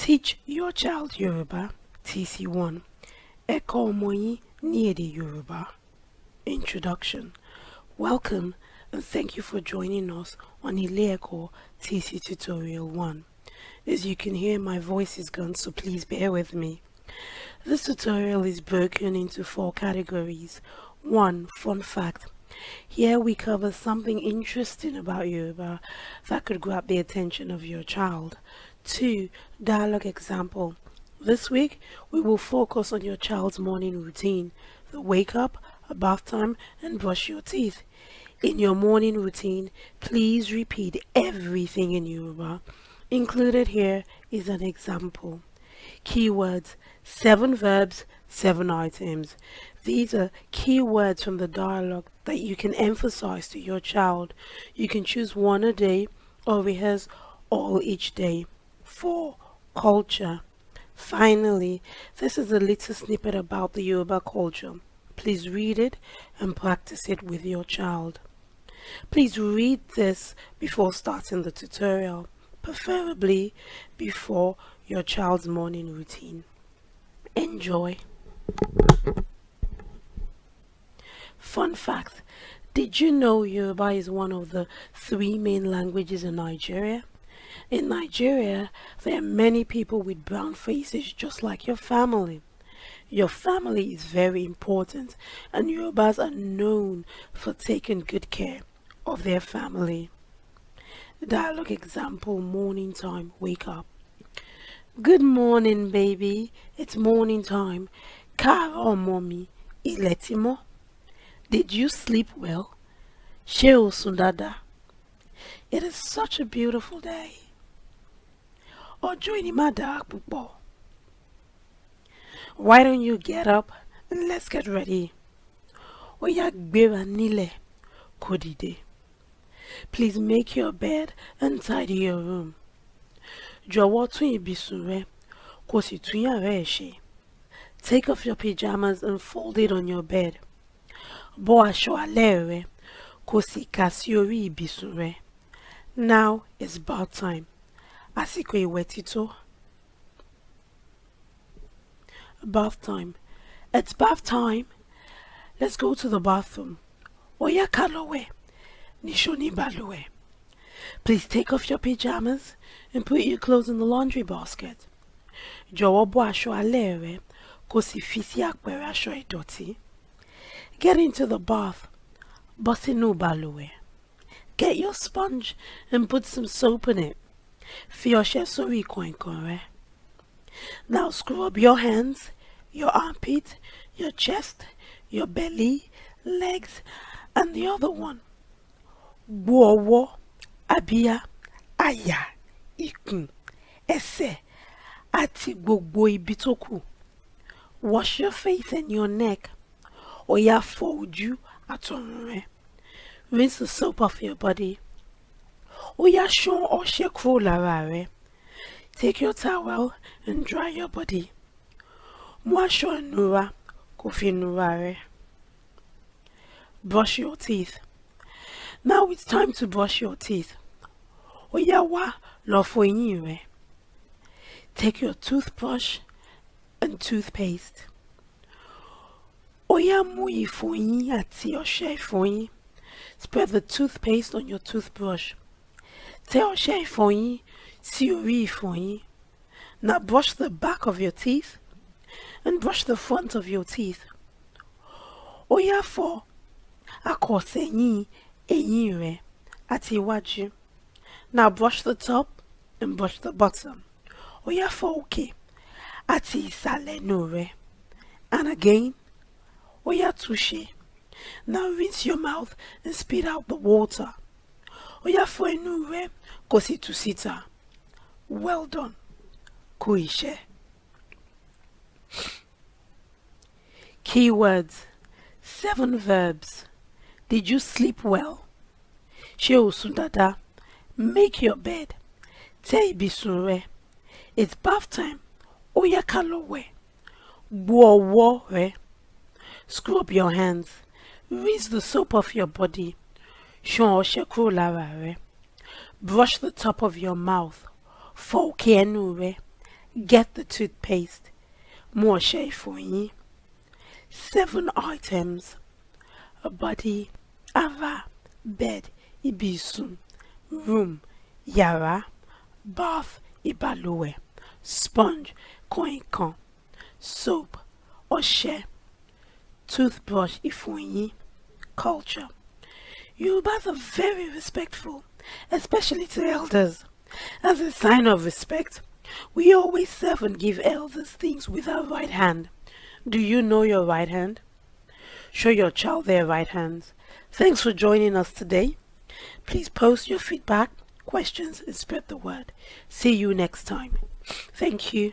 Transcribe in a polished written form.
Teach Your Child Yoruba, TC1. Ẹ̀kọ́ ọmọ yín ní èdè Yoruba. Introduction. Welcome and thank you for joining us on Ilé Ẹ̀kọ́ TC Tutorial 1. As you can hear, my voice is gone, so please bear with me. This tutorial is broken into 4 categories. 1. Fun fact. Here we cover something interesting about Yoruba that could grab the attention of your child. 2. Dialogue example. This week we will focus on your child's morning routine, the wake up, a bath time, and brush your teeth. In your morning routine, please repeat everything in Yoruba. Included here is an example. Keywords: 7 verbs, 7 items. These are keywords from the dialogue that you can emphasize to your child. You can choose one a day or rehearse all each day. 4. Culture. Finally, this is a little snippet about the Yoruba culture. Please read it and practice it with your child. Please read this before starting the tutorial, preferably before your child's morning routine. Enjoy. Fun fact: did you know Yoruba is one of the 3 main languages in Nigeria? In Nigeria, there are many people with brown faces just like your family. Your family is very important, and Yorubas are known for taking good care of their family. Dialogue example: morning time, wake up. Good morning, baby. It's morning time. Káàárọ̀ mommy, ilẹ̀ ti mọ́. Did you sleep well? Ṣé o sùn dáadáa? It is such a beautiful day. Ọjọ́ ìní máa dára púpọ̀. Why don't you get up and let's get ready? Ó yá gbéra nílẹ̀ kó dìde. Please make your bed and tidy your room. Jọ̀wọ́ tún ibùsùn rẹ kó sì tún yàrá ẹ ṣe. Take off your pajamas and fold it on your bed. Bọ́ aṣọ alẹ́ rẹ kó sì kà sí orí ibùsùn rẹ. Now it's bath time. Àsìkò ìwẹ̀ ti tó. Bath time. It's bath time. Let's go to the bathroom. Ó yá ká lọ wẹ̀ níṣó ní balùwẹ̀. Please take off your pajamas and put your clothes in the laundry basket. Jọ̀wọ́ bọ́ aṣọ alẹ́ rẹ kó sì fi sí àpẹ̀rẹ̀ aṣọ ìdọ̀tí. Get into the bath. Bọ́ sínú balùwẹ̀. Get your sponge and put some soap in it. Fi ọṣẹ sórí kàìnkàìn rẹ. Now scrub your hands, your armpit, your chest, your belly, legs, and the other one. Gbó ọwọ́, abíyá, àyà, ikùn, ẹsẹ̀, àti gbogbo ibi tó kù. Wash your face and your neck. Ó yá fọ ojú àtọrùn rẹ. Rinse the soap off your body. Ó yá ṣán ọṣẹ kúrò lára rẹ. Take your towel and dry your body. Mú aṣọ ìnura kó fi nura rẹ. Brush your teeth. Now it's time to brush your teeth. Ó yá wá lọ fọ eyín rẹ. Take your toothbrush and toothpaste. Ó yá mú ìfọyín àti ọṣẹ ìfọyín. Spread the toothpaste on your toothbrush. Tẹ ọṣẹ ìfọyín sí orí ìfọyín. Now brush the back of your teeth and brush the front of your teeth. Ó yá fọ àkọsẹ̀yìn eyín rẹ àti iwájú. Now brush the top and brush the bottom. Ó yá fọ òkè àti ìsàlẹ̀ ẹnu rẹ. And again. Ó yá tún ṣe. Now rinse your mouth and spit out the water. Ó yá fọ ẹnu rẹ kó sì tú síta. Well done. Kú iṣẹ́. Keywords: 7 verbs. Did you sleep well? Ṣé o sùn dáadáa? Make your bed. Tẹ́ ibùsùn rẹ. It's bath time. Ó yá ká lọ wẹ̀. Gbó ọwọ́ rẹ. Scrub your hands. Rinse the soap off your body. Ṣán ọṣẹ kúrò lára rẹ. Brush the top of your mouth. Fọ òkè ẹnu rẹ. Get the toothpaste. Mú ọṣẹ ìfọyín. 7 items. A body, ara, bed, ibi ìsùn, room, yàrá, bath, ìbalùwẹ̀, sponge, kànìkàn, soap, ọṣẹ, toothbrush, ìfọyín. Culture. Yorubas are very respectful, especially to elders. As a sign of respect, we always serve and give elders things with our right hand. Do you know your right hand? Show your child their right hands. Thanks for joining us today. Please post your feedback, questions, and spread the word. See you next time. Thank you.